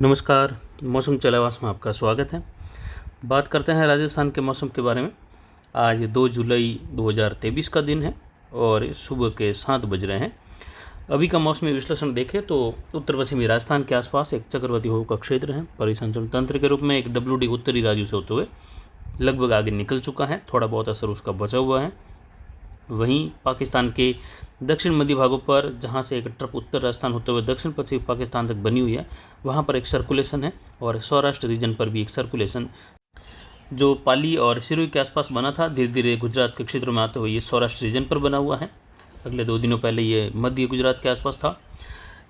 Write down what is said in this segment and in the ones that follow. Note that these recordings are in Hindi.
नमस्कार। मौसम चलावास में आपका स्वागत है। बात करते हैं राजस्थान के मौसम के बारे में। आज 2 जुलाई 2023 का दिन है और सुबह के 7 बज रहे हैं। अभी का मौसमी विश्लेषण देखें तो उत्तर पश्चिमी राजस्थान के आसपास एक चक्रवाती हवा का क्षेत्र है। परिसंचरण तंत्र के रूप में एक WD उत्तरी राज्यों से होते हुए लगभग आगे निकल चुका है। थोड़ा बहुत असर उसका बचा हुआ है। वहीं पाकिस्तान के दक्षिण मध्य भागों पर, जहां से एक ट्रप उत्तर राजस्थान होते हुए दक्षिण पश्चिमी पाकिस्तान तक बनी हुई है, वहां पर एक सर्कुलेशन है। और सौराष्ट्र रीजन पर भी एक सर्कुलेशन जो पाली और सिरोही के आसपास बना था, धीरे धीरे गुजरात के क्षेत्र में आते हुए ये सौराष्ट्र रीजन पर बना हुआ है। अगले 2 दिनों पहले ये मध्य गुजरात के आसपास था।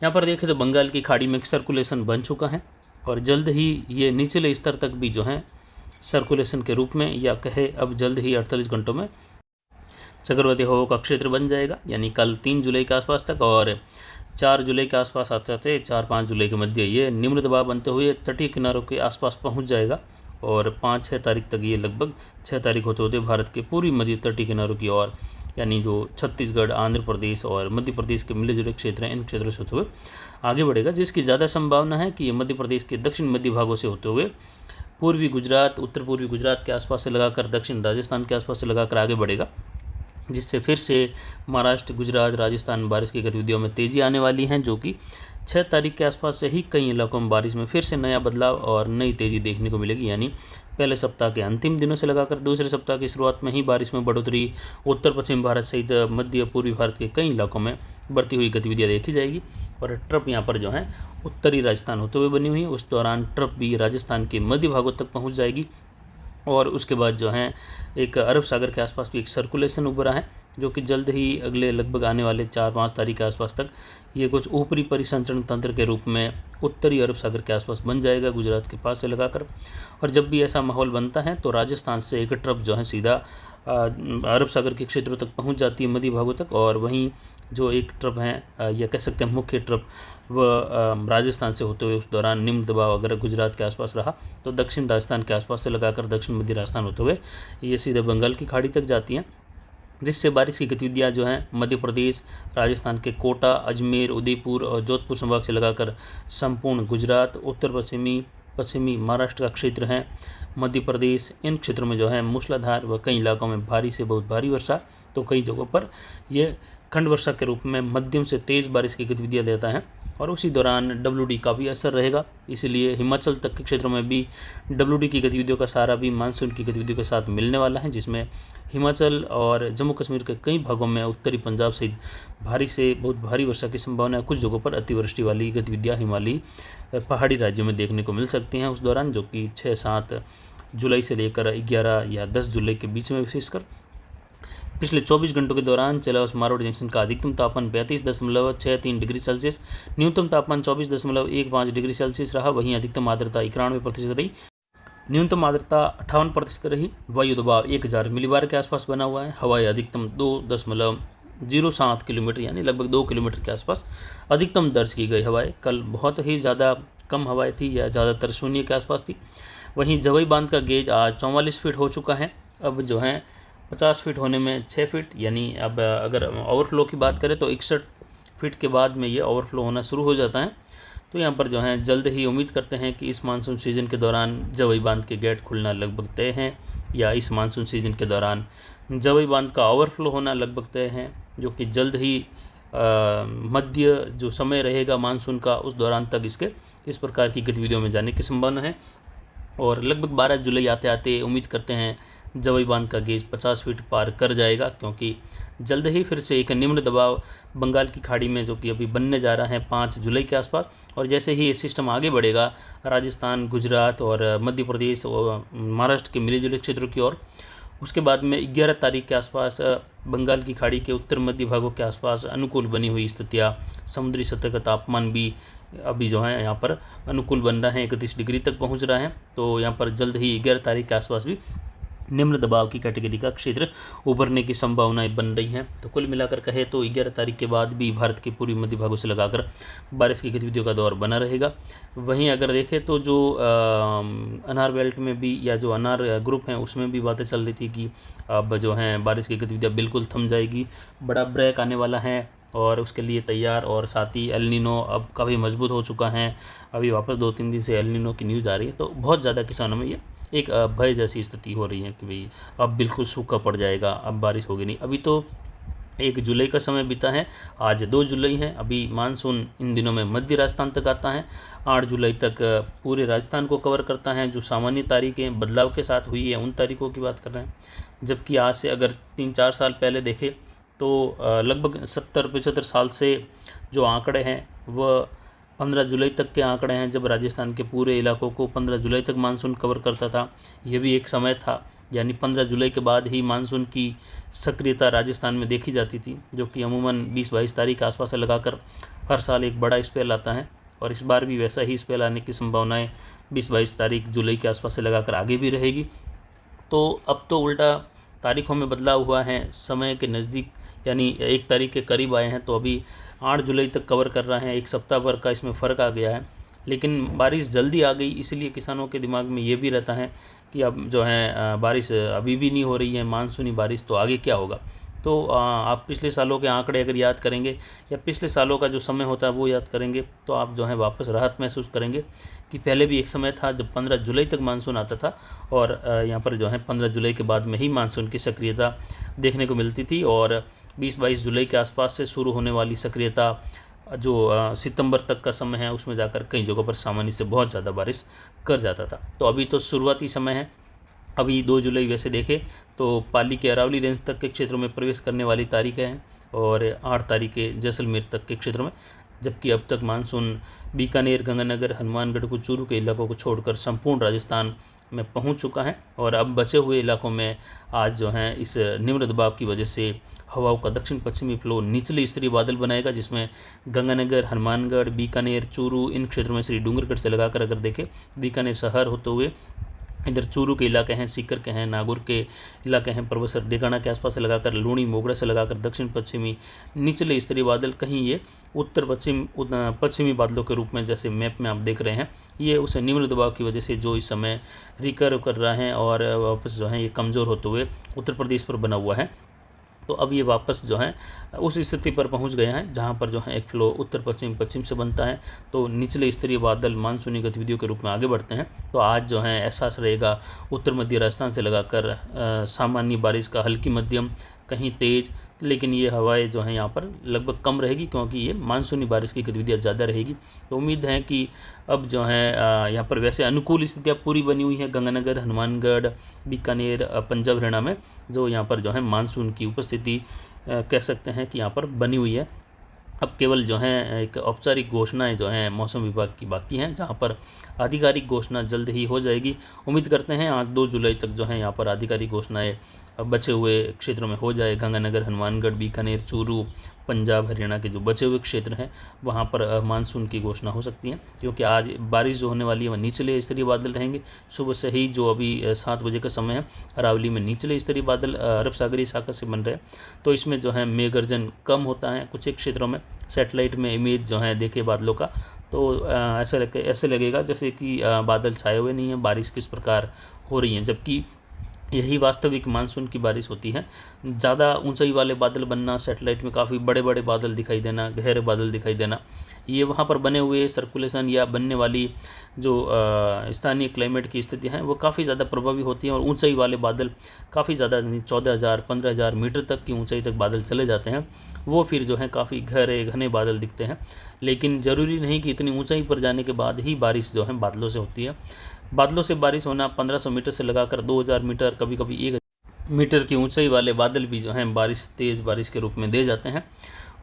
यहाँ पर देखें तो बंगाल की खाड़ी में एक सर्कुलेशन बन चुका है और जल्द ही ये निचले स्तर तक भी जो है सर्कुलेशन के रूप में, या कहे अब जल्द ही 48 घंटों में चक्रवाती हवाओं का क्षेत्र बन जाएगा। यानी कल 3 जुलाई के आसपास तक और 4 जुलाई के आसपास आते 4-5 जुलाई के मध्य ये निम्न दबाव बनते हुए तटीय किनारों के आसपास पहुंच जाएगा और 5-6 तारीख तक ये लगभग 6 तारीख होते होते भारत के पूरी मध्य तटीय किनारों की ओर, यानी जो छत्तीसगढ़, आंध्र प्रदेश और मध्य प्रदेश के मिले जुले क्षेत्र हैं, इन क्षेत्रों से होते हुए आगे बढ़ेगा। जिसकी ज़्यादा संभावना है कि ये मध्य प्रदेश के दक्षिण मध्य भागों से होते हुए पूर्वी गुजरात, उत्तर पूर्वी गुजरात के आसपास से लगाकर दक्षिण राजस्थान के आसपास से लगाकर आगे बढ़ेगा, जिससे फिर से महाराष्ट्र, गुजरात, राजस्थान में बारिश की गतिविधियों में तेज़ी आने वाली है, जो कि 6 तारीख के आसपास से ही कई इलाकों में बारिश में फिर से नया बदलाव और नई तेज़ी देखने को मिलेगी। यानी पहले सप्ताह के अंतिम दिनों से लगाकर दूसरे सप्ताह की शुरुआत में ही बारिश में बढ़ोतरी उत्तर पश्चिम भारत सहित मध्य पूर्वी भारत के कई इलाकों में बढ़ती हुई गतिविधियाँ देखी जाएगी। और ट्रप यहाँ पर जो है उत्तरी राजस्थान होते हुए बनी हुई है। उस दौरान ट्रप भी राजस्थान के मध्य भागों तक पहुँच जाएगी और उसके बाद जो है एक अरब सागर के आसपास भी एक सर्कुलेशन उभरा है, जो कि जल्द ही अगले लगभग आने वाले 4-5 तारीख के आसपास तक ये कुछ ऊपरी परिसंचरण तंत्र के रूप में उत्तरी अरब सागर के आसपास बन जाएगा, गुजरात के पास से लगाकर। और जब भी ऐसा माहौल बनता है तो राजस्थान से एक ट्रप जो है सीधा अरब सागर के क्षेत्रों तक पहुंच जाती है, मध्य भागों तक। और वहीं जो एक ट्रप है, या कह सकते हैं मुख्य ट्रप, वह राजस्थान से होते हुए उस दौरान निम्न दबाव अगर गुजरात के आसपास रहा तो दक्षिण राजस्थान के आसपास से लगाकर दक्षिण मध्य राजस्थान होते हुए ये सीधे बंगाल की खाड़ी तक जाती हैं, जिससे बारिश की गतिविधियां जो हैं मध्य प्रदेश, राजस्थान के कोटा, अजमेर, उदयपुर और जोधपुर संभाग से लगाकर संपूर्ण गुजरात, उत्तर पश्चिमी महाराष्ट्र का क्षेत्र है, मध्य प्रदेश, इन क्षेत्रों में जो है मूसलाधार व कई इलाकों में भारी से बहुत भारी वर्षा, तो कई जगहों पर ये खंड वर्षा के रूप में मध्यम से तेज़ बारिश की गतिविधियाँ देता है। और उसी दौरान WD का भी असर रहेगा, इसलिए हिमाचल तक के क्षेत्रों में भी WD की गतिविधियों का सहारा भी मानसून की गतिविधियों के साथ मिलने वाला है, जिसमें हिमाचल और जम्मू कश्मीर के कई भागों में, उत्तरी पंजाब सहित भारी से बहुत भारी वर्षा की संभावना है। कुछ जगहों पर अतिवृष्टि वाली गतिविधियाँ हिमालयी पहाड़ी राज्यों में देखने को मिल सकती हैं उस दौरान, जो कि 6-7 जुलाई से लेकर 11 या 10 जुलाई के बीच में विशेषकर। पिछले 24 घंटों के दौरान चलावस मारोड जंक्शन का अधिकतम तापमान 35.63 डिग्री सेल्सियस, न्यूनतम तापमान 24.15 डिग्री सेल्सियस रहा। वहीं अधिकतम आर्द्रता 91% रही, न्यूनतम आर्द्रता 58% रही। वायु दबाव 1000 मिलीबार के आसपास बना हुआ है। हवाएं अधिकतम 2.07 किलोमीटर यानी लगभग 2 किलोमीटर के आसपास अधिकतम दर्ज की गई हवाएं। कल बहुत ही ज़्यादा कम हवाएं थी या ज़्यादातर शून्य के आसपास थी। वहीं जवई बांध का गेज आज 44 फीट हो चुका है। अब जो है 50 फीट होने में 6 फीट, यानी अब अगर ओवरफ्लो की बात करें तो 61 फीट के बाद में ये ओवरफ्लो होना शुरू हो जाता है। तो यहाँ पर जो है जल्द ही उम्मीद करते हैं कि इस मानसून सीज़न के दौरान जवई बांध के गेट खुलना लगभग तय है, या इस मानसून सीज़न के दौरान जवई बांध का ओवरफ्लो होना लगभग तय है, जो कि जल्द ही मध्य जो समय रहेगा मानसून का, उस दौरान तक इसके इस प्रकार की गतिविधियों में जाने की संभावना है। और लगभग 12 जुलाई आते आते उम्मीद करते हैं जवई बांध का गेज 50 फीट पार कर जाएगा, क्योंकि जल्द ही फिर से एक निम्न दबाव बंगाल की खाड़ी में, जो कि अभी बनने जा रहा है 5 जुलाई के आसपास। और जैसे ही ये सिस्टम आगे बढ़ेगा राजस्थान, गुजरात और मध्य प्रदेश और महाराष्ट्र के मिले जुले क्षेत्रों की ओर, उसके बाद में 11 तारीख के आसपास बंगाल की खाड़ी के उत्तर मध्य भागों के आसपास अनुकूल बनी हुई स्थितियाँ, समुद्री सतह का तापमान भी अभी जो है यहाँ पर अनुकूल बन रहा है, 31 डिग्री तक पहुँच रहा है। तो यहाँ पर जल्द ही 11 तारीख के आसपास भी निम्न दबाव की कैटेगरी का क्षेत्र उभरने की संभावनाएं बन रही हैं। तो कुल मिलाकर कहे तो 11 तारीख के बाद भी भारत के पूर्वी मध्य भागों से लगाकर बारिश की गतिविधियों का दौर बना रहेगा। वहीं अगर देखें तो जो अनार बेल्ट में भी, या जो अनार ग्रुप हैं, उसमें भी बातें चल रही थी कि अब जो है बारिश की गतिविधियाँ बिल्कुल थम जाएगी, बड़ा ब्रेक आने वाला है और उसके लिए तैयार। और साथ ही एल नीनो अब काफ़ी मजबूत हो चुका है, अभी वापस 2-3 दिन से एल नीनो की न्यूज़ आ रही है। तो बहुत ज़्यादा किसानों में ये एक भय जैसी स्थिति हो रही है कि भाई अब बिल्कुल सूखा पड़ जाएगा, अब बारिश होगी नहीं। अभी तो 1 जुलाई का समय बीता है, आज 2 जुलाई है। अभी मानसून इन दिनों में मध्य राजस्थान तक आता है, 8 जुलाई तक पूरे राजस्थान को कवर करता है। जो सामान्य तारीखें बदलाव के साथ हुई है उन तारीखों की बात कर रहे हैं। जबकि आज से अगर 3-4 साल पहले देखें तो लगभग 70-75 साल से जो आंकड़े हैं वह 15 जुलाई तक के आंकड़े हैं, जब राजस्थान के पूरे इलाकों को 15 जुलाई तक मानसून कवर करता था। ये भी एक समय था, यानी 15 जुलाई के बाद ही मानसून की सक्रियता राजस्थान में देखी जाती थी, जो कि अमूमन 20-22 तारीख के आसपास से लगाकर हर साल एक बड़ा स्पेल आता है। और इस बार भी वैसा ही स्पेल आने की संभावनाएं 20-22 तारीख जुलाई के आसपास से लगाकर आगे भी रहेगी। तो अब तो उल्टा तारीखों में बदलाव हुआ है, समय के नज़दीक यानी 1 तारीख के करीब आए हैं, तो अभी 8 जुलाई तक कवर कर रहे हैं। 1 सप्ताह भर का इसमें फ़र्क आ गया है। लेकिन बारिश जल्दी आ गई, इसलिए किसानों के दिमाग में ये भी रहता है कि अब जो है बारिश अभी भी नहीं हो रही है, मानसूनी बारिश, तो आगे क्या होगा। तो आप पिछले सालों के आंकड़े अगर याद करेंगे या पिछले सालों का जो समय होता है वो याद करेंगे, तो आप जो है वापस राहत महसूस करेंगे कि पहले भी एक समय था जब 15 जुलाई तक मानसून आता था, और यहाँ पर जो है 15 जुलाई के बाद में ही मानसून की सक्रियता देखने को मिलती थी। और 20-22 जुलाई के आसपास से शुरू होने वाली सक्रियता जो सितंबर तक का समय है, उसमें जाकर कई जगहों पर सामान्य से बहुत ज़्यादा बारिश कर जाता था। तो अभी तो शुरुआती समय है। अभी 2 जुलाई वैसे देखें तो पाली के अरावली रेंज तक के क्षेत्रों में प्रवेश करने वाली तारीखें हैं, और 8 तारीख के जैसलमेर तक के क्षेत्रों में। जबकि अब तक मानसून बीकानेर, गंगानगर, हनुमानगढ़ को, चूरू के इलाकों को छोड़कर संपूर्ण राजस्थान में पहुंच चुका है। और अब बचे हुए इलाकों में आज जो है इस निम्न दबाव की वजह से हवाओं का दक्षिण पश्चिमी फ्लो निचले स्तरीय बादल बनाएगा, जिसमें गंगानगर, हनुमानगढ़, बीकानेर, चूरू, इन क्षेत्रों में श्री डूंगरगढ़ से लगाकर अगर देखें, बीकानेर शहर होते हुए इधर चूरू के इलाके हैं, सीकर के हैं, नागौर के इलाके हैं, परबसर डेगाना के आसपास से लगाकर लूणी, मोगरा से लगाकर दक्षिण पश्चिमी निचले स्तरीय बादल, कहीं ये उत्तर पश्चिमी बादलों के रूप में जैसे मैप में आप देख रहे हैं, ये उस निम्न दबाव की वजह से जो इस समय रिकर्व कर रहा है और वापस जो है ये कमज़ोर होते हुए उत्तर प्रदेश पर बना हुआ है। तो अब ये वापस जो है उस स्थिति पर पहुंच गए हैं जहां पर जो है एक फ्लो उत्तर पश्चिम से बनता है, तो निचले स्तरीय बादल मानसूनी गतिविधियों के रूप में आगे बढ़ते हैं। तो आज जो है एहसास रहेगा उत्तर मध्य राजस्थान से लगाकर सामान्य बारिश का, हल्की मध्यम, कहीं तेज़, लेकिन ये हवाएं जो हैं यहाँ पर लगभग कम रहेगी, क्योंकि ये मानसूनी बारिश की गतिविधियाँ ज़्यादा रहेगी। तो उम्मीद है कि अब जो है यहाँ पर वैसे अनुकूल स्थितियाँ पूरी बनी हुई हैं गंगानगर, हनुमानगढ़, बीकानेर, पंजाब, हरियाणा में, जो यहाँ पर जो है मानसून की उपस्थिति कह सकते हैं कि यहाँ पर बनी हुई है। अब केवल जो है एक औपचारिक घोषणाएं जो हैं मौसम विभाग की बाकी हैं, जहां पर आधिकारिक घोषणा जल्द ही हो जाएगी। उम्मीद करते हैं आज 2 जुलाई तक जो है यहाँ पर आधिकारिक घोषणाएं बचे हुए क्षेत्रों में हो जाए। गंगानगर, हनुमानगढ़, बीकानेर, चूरू, पंजाब, हरियाणा के जो बचे हुए क्षेत्र हैं वहाँ पर मानसून की घोषणा हो सकती है, क्योंकि आज बारिश जो होने वाली है वह निचले स्तरीय बादल रहेंगे। सुबह से ही जो अभी 7 बजे का समय है, अरावली में निचले स्तरीय बादल अरब सागरीय शाखा से बन रहे हैं, तो इसमें जो है मेघ गर्जन कम होता है कुछ एक क्षेत्रों में। सैटेलाइट में इमेज जो है देखे बादलों का, तो ऐसे लगेगा जैसे कि बादल छाए हुए नहीं हैं, बारिश किस प्रकार हो रही है, जबकि यही वास्तविक मानसून की बारिश होती है। ज़्यादा ऊंचाई वाले बादल बनना, सैटेलाइट में काफ़ी बड़े बड़े बादल दिखाई देना, गहरे बादल दिखाई देना, ये वहाँ पर बने हुए सर्कुलेशन या बनने वाली जो स्थानीय क्लाइमेट की स्थिति हैं वो काफ़ी ज़्यादा प्रभावी होती हैं। और ऊंचाई वाले बादल काफ़ी ज़्यादा 14,000 15,000 मीटर तक की ऊंचाई तक बादल चले जाते हैं, वो फिर जो है काफ़ी गहरे घने बादल दिखते हैं। लेकिन ज़रूरी नहीं कि इतनी ऊंचाई पर जाने के बाद ही बारिश जो है बादलों से होती है। बादलों से बारिश होना 1500 मीटर से लगाकर 2000 मीटर, कभी कभी 1000 मीटर की ऊंचाई वाले बादल भी जो हैं बारिश, तेज़ बारिश के रूप में दे जाते हैं।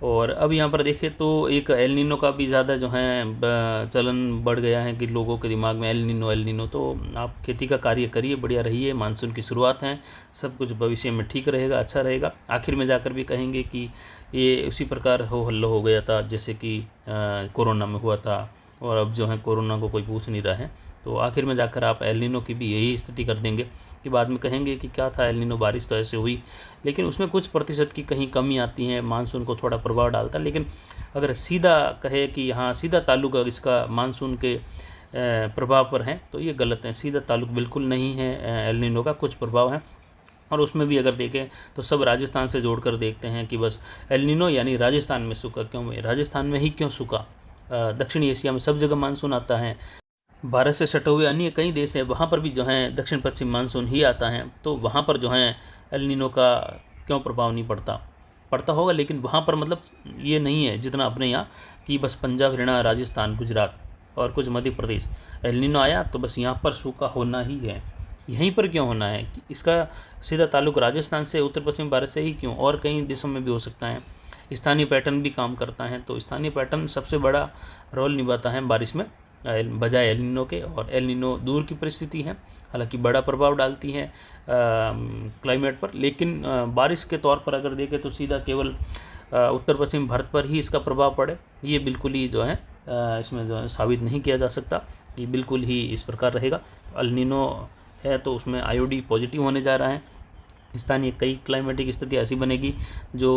और अब यहाँ पर देखें तो एक एल नीनो का भी ज़्यादा जो है चलन बढ़ गया है कि लोगों के दिमाग में एल नीनो। तो आप खेती का कार्य करिए, बढ़िया रहिए, मानसून की शुरुआत है, सब कुछ भविष्य में ठीक रहेगा, अच्छा रहेगा। आखिर में जाकर भी कहेंगे कि ये उसी प्रकार हो हल्ला हो गया था जैसे कि कोरोना में हुआ था, और अब जो है कोरोना को कोई पूछ नहीं रहा है। तो आखिर में जाकर आप एल नीनो की भी यही स्थिति कर देंगे कि बाद में कहेंगे कि क्या था एल नीनो, बारिश तो ऐसे हुई, लेकिन उसमें कुछ प्रतिशत की कहीं कमी आती है, मानसून को थोड़ा प्रभाव डालता है। लेकिन अगर सीधा कहे कि हाँ सीधा ताल्लुक इसका मानसून के प्रभाव पर है, तो ये गलत है। सीधा ताल्लुक बिल्कुल नहीं है एल नीनो का, कुछ प्रभाव है। और उसमें भी अगर देखें तो सब राजस्थान से जोड़कर देखते हैं कि बस एल नीनो यानी राजस्थान में सूखा क्यों, राजस्थान में ही क्यों सूखा, दक्षिणी एशिया में सब जगह मानसून आता है, भारत से सटे हुए अन्य कई देश हैं वहाँ पर भी जो है दक्षिण पश्चिम मानसून ही आता है, तो वहाँ पर जो है एल नीनो का क्यों प्रभाव नहीं पड़ता होगा, लेकिन वहाँ पर मतलब ये नहीं है जितना अपने यहाँ कि बस पंजाब, हरियाणा, राजस्थान, गुजरात और कुछ मध्य प्रदेश एल नीनो आया तो बस यहाँ पर सूखा होना ही है। यहीं पर क्यों होना है, इसका सीधा ताल्लुक राजस्थान से, उत्तर पश्चिम भारत से ही क्यों, और कई देशों में भी हो सकता है। स्थानीय पैटर्न भी काम करता है, तो स्थानीय पैटर्न सबसे बड़ा रोल निभाता है बारिश में बजाय एल नीनो के। और एल नीनो दूर की परिस्थिति है, हालांकि बड़ा प्रभाव डालती है क्लाइमेट पर, लेकिन बारिश के तौर पर अगर देखें तो सीधा केवल उत्तर पश्चिम भारत पर ही इसका प्रभाव पड़े, ये बिल्कुल ही जो है इसमें जो है साबित नहीं किया जा सकता। ये बिल्कुल ही इस प्रकार रहेगा। एल नीनो है तो उसमें आईओडी पॉजिटिव होने जा रहा है। स्थानीय कई क्लाइमेटिक स्थिति ऐसी बनेगी जो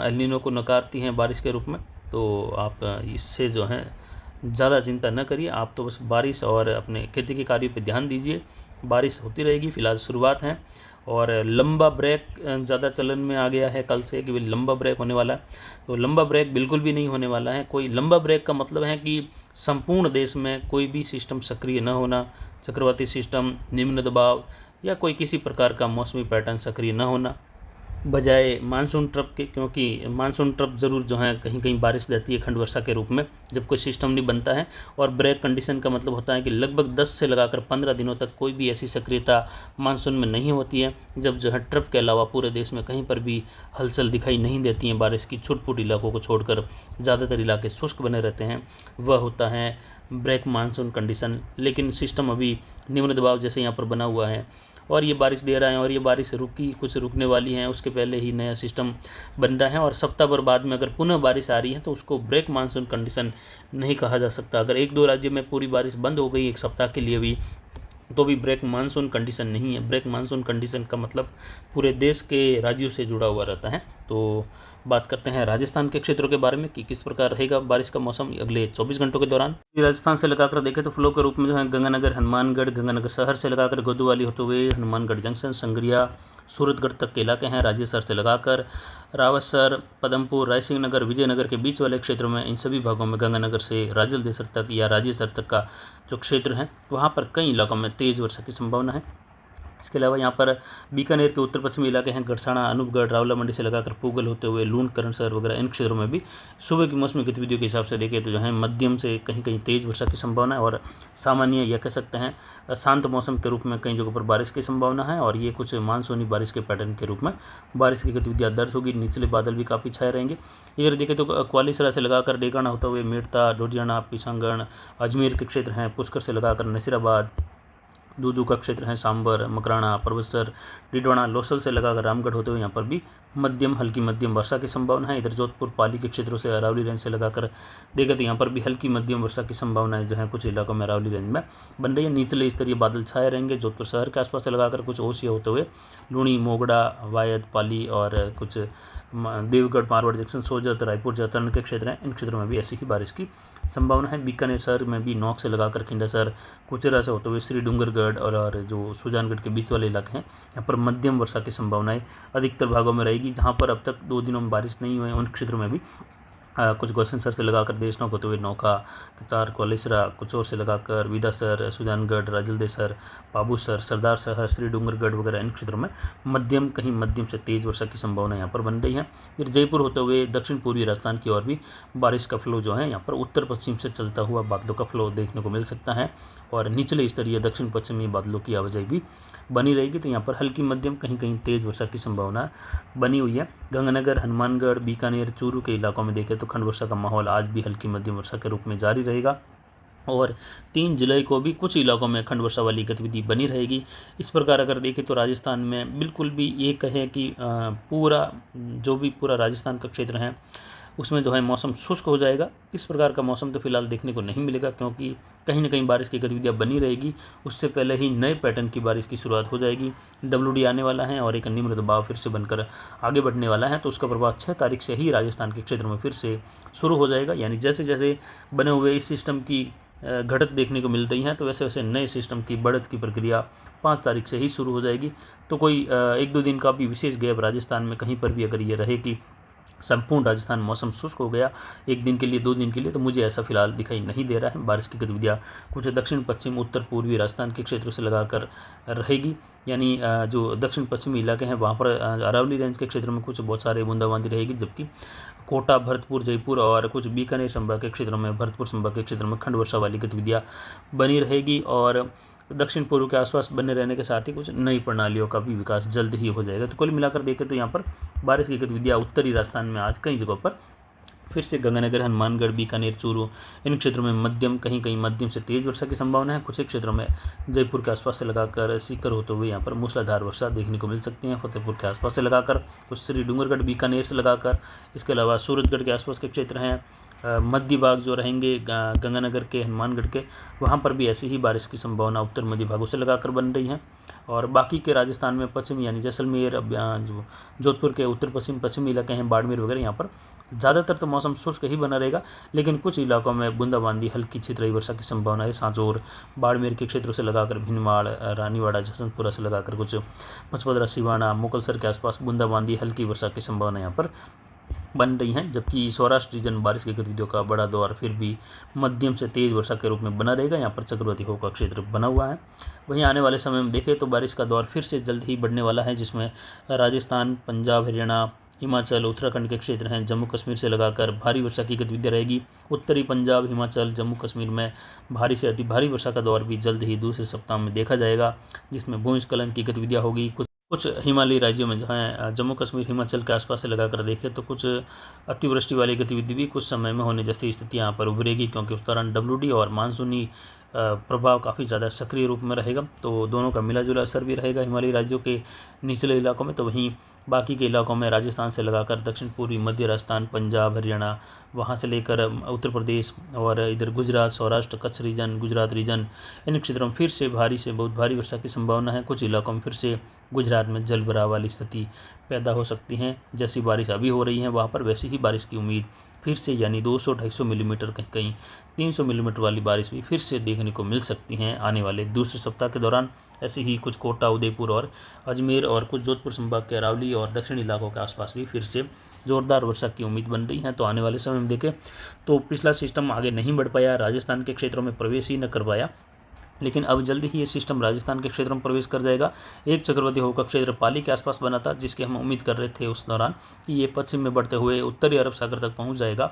एल नीनो को नकारती हैं बारिश के रूप में, तो आप इससे जो है ज़्यादा चिंता न करिए, आप तो बस बारिश और अपने खेती के कार्यों पे ध्यान दीजिए। बारिश होती रहेगी, फिलहाल शुरुआत है। और लंबा ब्रेक ज़्यादा चलन में आ गया है कल से कि भाई लंबा ब्रेक होने वाला है, तो लंबा ब्रेक बिल्कुल भी नहीं होने वाला है। कोई लंबा ब्रेक का मतलब है कि संपूर्ण देश में कोई भी सिस्टम सक्रिय न होना, चक्रवाती सिस्टम, निम्न दबाव या कोई किसी प्रकार का मौसमी पैटर्न सक्रिय न होना, बजाय मानसून ट्रप के, क्योंकि मानसून ट्रप ज़रूर जो है कहीं कहीं बारिश देती है खंड वर्षा के रूप में जब कोई सिस्टम नहीं बनता है। और ब्रेक कंडीशन का मतलब होता है कि लगभग 10 से लगाकर 15 दिनों तक कोई भी ऐसी सक्रियता मानसून में नहीं होती है जब जो है ट्रप के अलावा पूरे देश में कहीं पर भी हलचल दिखाई नहीं देती है बारिश की। छुटपुट इलाकों को छोड़कर ज़्यादातर इलाके शुष्क बने रहते हैं, वह होता है ब्रेक मानसून कंडीशन। लेकिन सिस्टम अभी निम्न दबाव जैसे यहाँ पर बना हुआ है और ये बारिश दे रहा है, और ये बारिश कुछ रुकने वाली है, उसके पहले ही नया सिस्टम बन रहा है। और सप्ताह भर बाद में अगर पुनः बारिश आ रही है तो उसको ब्रेक मानसून कंडीशन नहीं कहा जा सकता। अगर 1-2 राज्य में पूरी बारिश बंद हो गई एक सप्ताह के लिए भी, तो भी ब्रेक मानसून कंडीशन नहीं है। ब्रेक मानसून कंडीशन का मतलब पूरे देश के राज्यों से जुड़ा हुआ रहता है। तो बात करते हैं राजस्थान के क्षेत्रों के बारे में कि किस प्रकार रहेगा बारिश का मौसम अगले 24 घंटों के दौरान। राजस्थान से लगाकर देखें तो फ्लो के रूप में जो है गंगानगर, हनुमानगढ़, गंगानगर शहर से लगाकर गोदवाली होते हुए हनुमानगढ़ जंक्शन, संगरिया, सूरतगढ़ तक के इलाके हैं। राजेसर से लगाकर रावतसर, पदमपुर, रायसिंह नगर, विजयनगर के बीच वाले क्षेत्रों में, इन सभी भागों में गंगानगर से राजलदेसर तक या राजेसर तक का जो क्षेत्र है वहाँ पर कई इलाकों में तेज़ वर्षा की संभावना है। इसके अलावा यहाँ पर बीकानेर के उत्तर पश्चिमी इलाके हैं, गढ़साना, अनूपगढ़, रावला मंडी से लगाकर पूगल होते हुए लूण, करणसर वगैरह, इन क्षेत्रों में भी सुबह की मौसमी गतिविधियों के हिसाब से देखें तो जो है मध्यम से कहीं कहीं तेज़ वर्षा की संभावना है और सामान्य या कह सकते हैं शांत मौसम के रूप में कई जगहों पर बारिश की संभावना है। और ये कुछ मानसूनी बारिश के पैटर्न के रूप में बारिश की गतिविधियाँ दर्ज होगी। निचले बादल भी काफ़ी छाए रहेंगे। इधर देखें तो क्वालीसरा से लगाकर डेगाना होता हुए मेड़ता, डोडियाना, पिशांगण, अजमेर के क्षेत्र हैं। पुष्कर से लगाकर नसीराबाद, दूदू का क्षेत्र है, सांबर, मकराना, परबतसर, डिडवाना, लोसल से लगाकर रामगढ़ होते हुए यहाँ पर भी मध्यम हल्की मध्यम वर्षा की संभावना है। इधर जोधपुर पाली के क्षेत्रों से अरावली रेंज से लगाकर देखें तो यहाँ पर भी हल्की मध्यम वर्षा की संभावनाएं जो है कुछ इलाकों में अरावली रेंज में बन रही है। निचले स्तरीय बादल छाए रहेंगे। जोधपुर शहर के आसपास से लगाकर कुछ ओसिया होते हुए लूणी, मोगड़ा, वायद, पाली और कुछ देवगढ़, मारवाड़ जंक्शन, सोजत, रायपुर, जतन के क्षेत्र हैं, इन क्षेत्रों में भी ऐसी ही बारिश की संभावना है। बीकानेर शहर में भी नौक से लगाकर खिंडासर, कुचेरा से होते हुए श्री डूंगरगढ़ और जो सुजानगढ़ के बीच वाले इलाके हैं यहाँ पर मध्यम वर्षा की संभावनाएं अधिकतर भागों में रहेगी। जहाँ पर अब तक 2 दिनों में बारिश नहीं हुई है उन क्षेत्रों में भी कुछ गोसनसर से लगाकर देशनौक होते हुए नौका, कतार, कोलेसरा, कुचौर से लगाकर विदासर, सुजानगढ़, राजलदेसर, पाबूसर, सरदार शहर, श्री डूंगरगढ़ वगैरह इन क्षेत्रों में मध्यम कहीं मध्यम से तेज़ वर्षा की संभावना यहाँ पर बन रही है। फिर जयपुर होते हुए दक्षिण पूर्वी राजस्थान की ओर भी बारिश का फ्लो जो है यहाँ पर उत्तर पश्चिम से चलता हुआ बादलों का फ्लो देखने को मिल सकता है और निचले स्तरीय दक्षिण पश्चिमी बादलों की आवाजाही भी बनी रहेगी। तो यहाँ पर हल्की मध्यम कहीं कहीं तेज़ वर्षा की संभावना बनी हुई है। गंगानगर, हनुमानगढ़, बीकानेर, चूरू के इलाकों में देखें तो खंड वर्षा का माहौल आज भी हल्की मध्यम वर्षा के रूप में जारी रहेगा और 3 जुलाई को भी कुछ इलाकों में खंड वर्षा वाली गतिविधि बनी रहेगी। इस प्रकार अगर देखें तो राजस्थान में बिल्कुल भी ये कहें कि पूरा राजस्थान का क्षेत्र है उसमें जो है मौसम शुष्क हो जाएगा। इस प्रकार का मौसम तो फिलहाल देखने को नहीं मिलेगा क्योंकि कहीं ना कहीं बारिश की गतिविधियाँ बनी रहेगी। उससे पहले ही नए पैटर्न की बारिश की शुरुआत हो जाएगी। WD आने वाला है और एक निम्न दबाव फिर से बनकर आगे बढ़ने वाला है, तो उसका प्रभाव 6 तारीख से ही राजस्थान के क्षेत्र में फिर से शुरू हो जाएगा। यानी जैसे जैसे बने हुए इस सिस्टम की घटत देखने को मिल रही हैं। तो वैसे वैसे नए सिस्टम की बढ़त की प्रक्रिया 5 तारीख से ही शुरू हो जाएगी। तो कोई 1-2 दिन का भी विशेष गैप राजस्थान में कहीं पर भी अगर ये रहे कि संपूर्ण राजस्थान मौसम शुष्क हो गया 1 दिन के लिए 2 दिन के लिए, तो मुझे ऐसा फिलहाल दिखाई नहीं दे रहा है। बारिश की गतिविधियाँ कुछ दक्षिण पश्चिम उत्तर पूर्वी राजस्थान के क्षेत्रों से लगाकर रहेगी, यानी जो दक्षिण पश्चिमी इलाके हैं वहाँ पर अरावली रेंज के क्षेत्रों में कुछ बहुत सारे बूंदाबांदी रहेगी, जबकि कोटा, भरतपुर, जयपुर और कुछ बीकानेर संभाग के क्षेत्रों में, भरतपुर संभाग के क्षेत्रों में खंड वर्षा वाली गतिविधियाँ बनी रहेगी और दक्षिण पूर्व के आसपास बने रहने के साथ ही कुछ नई प्रणालियों का भी विकास जल्द ही हो जाएगा। तो कुल मिलाकर देखें तो यहाँ पर बारिश की गतिविधियाँ उत्तरी राजस्थान में आज कई जगहों पर फिर से गंगानगर, हनुमानगढ़, बीकानेर, चूरू इन क्षेत्रों में मध्यम, कहीं कहीं मध्यम से तेज वर्षा की संभावना है। कुछ एक क्षेत्रों में जयपुर के आसपास से लगाकर सीकर होते हुए यहाँ पर मूसलाधार वर्षा देखने को मिल सकती है। फतेहपुर के आसपास से लगाकर कुछ श्री डूंगरगढ़, बीकानेर से लगाकर, इसके अलावा सूरजगढ़ के आसपास के क्षेत्र हैं, मध्य भाग जो रहेंगे गंगानगर के, हनुमानगढ़ के, वहाँ पर भी ऐसी ही बारिश की संभावना उत्तर मध्य भागों से लगाकर बन रही है। और बाकी के राजस्थान में पश्चिम यानी जैसलमेर, जो जोधपुर के उत्तर पश्चिमी इलाके हैं, बाड़मेर वगैरह, यहाँ पर ज़्यादातर तो मौसम शुष्क ही बना रहेगा, लेकिन कुछ इलाकों में बूंदाबांदी, हल्की छितराई वर्षा की संभावना है। सांचौर, बाड़मेर के क्षेत्रों से लगाकर भिनमाड़, रानीवाड़ा, जसवंतपुरा से लगाकर कुछ पचपदरा, सिवाना, मुकलसर के आसपास बूंदाबांदी, हल्की वर्षा की संभावना यहाँ पर बन रही हैं। जबकि सौराष्ट्र रीजन बारिश की गतिविधियों का बड़ा दौर फिर भी मध्यम से तेज वर्षा के रूप में बना रहेगा। यहाँ पर चक्रवाती हवा का क्षेत्र बना हुआ है। वहीं आने वाले समय में देखें तो बारिश का दौर फिर से जल्द ही बढ़ने वाला है, जिसमें राजस्थान, पंजाब, हरियाणा, हिमाचल, उत्तराखंड के क्षेत्र हैं, जम्मू कश्मीर से लगाकर भारी वर्षा की गतिविधियाँ रहेगी। उत्तरी पंजाब, हिमाचल, जम्मू कश्मीर में भारी से अति भारी वर्षा का दौर भी जल्द ही दूसरे सप्ताह में देखा जाएगा, जिसमें भूस्खलन की गतिविधियाँ होगी। कुछ हिमालयी राज्यों में जहाँ जम्मू कश्मीर, हिमाचल के आसपास से लगाकर देखें तो कुछ अतिवृष्टि वाली गतिविधि भी कुछ समय में होने जैसी स्थिति यहाँ पर उभरेगी, क्योंकि उस दौरान WD और मानसूनी प्रभाव काफ़ी ज़्यादा सक्रिय रूप में रहेगा। तो दोनों का मिला जुला असर भी रहेगा हिमालयी राज्यों के निचले इलाकों में। तो वहीं बाकी के इलाकों में राजस्थान से लगाकर दक्षिण पूर्वी मध्य राजस्थान, पंजाब, हरियाणा, वहाँ से लेकर उत्तर प्रदेश और इधर गुजरात, सौराष्ट्र, कच्छ रीजन, गुजरात रीजन, इन क्षेत्रों में फिर से भारी से बहुत भारी वर्षा की संभावना है। कुछ इलाकों में फिर से गुजरात में जलभराव वाली स्थिति पैदा हो सकती हैं। जैसी बारिश अभी हो रही है वहाँ पर वैसी ही बारिश की उम्मीद फिर से, यानी 200-250 मिलीमीटर, कहीं कहीं 300 मिलीमीटर वाली बारिश भी फिर से देखने को मिल सकती हैं आने वाले दूसरे सप्ताह के दौरान। ऐसे ही कुछ कोटा, उदयपुर और अजमेर और कुछ जोधपुर संभाग के अरावली और दक्षिणी इलाकों के आसपास भी फिर से जोरदार वर्षा की उम्मीद बन रही है। तो आने वाले समय में देखें तो पिछला सिस्टम आगे नहीं बढ़ पाया, राजस्थान के क्षेत्रों में प्रवेश ही न कर पाया, लेकिन अब जल्दी ही ये सिस्टम राजस्थान के क्षेत्रों में प्रवेश कर जाएगा। एक चक्रवाती हवा का क्षेत्र पाली के आसपास बना था, जिसकी हम उम्मीद कर रहे थे उस दौरान कि ये पश्चिम में बढ़ते हुए उत्तरी अरब सागर तक पहुंच जाएगा।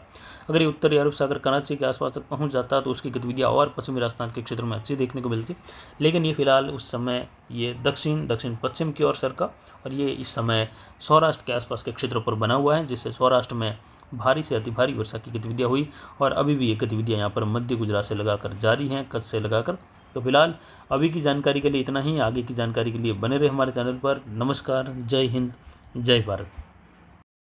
अगर ये उत्तरी अरब सागर कराची के आसपास तक पहुंच जाता तो उसकी गतिविधियाँ और पश्चिमी राजस्थान के क्षेत्रों में अच्छी देखने को मिलती, लेकिन ये फिलहाल उस समय ये दक्षिण पश्चिम की ओर सरका और ये इस समय सौराष्ट्र के आसपास के क्षेत्रों पर बना हुआ है, जिससे सौराष्ट्र में भारी से अति भारी वर्षा की गतिविधियाँ हुई और अभी भी ये गतिविधियाँ यहाँ पर मध्य गुजरात से लगाकर जारी हैं, कच्छ से लगाकर। तो फिलहाल अभी की जानकारी के लिए इतना ही। आगे की जानकारी के लिए बने रहे हमारे चैनल पर। नमस्कार, जय हिंद, जय भारत।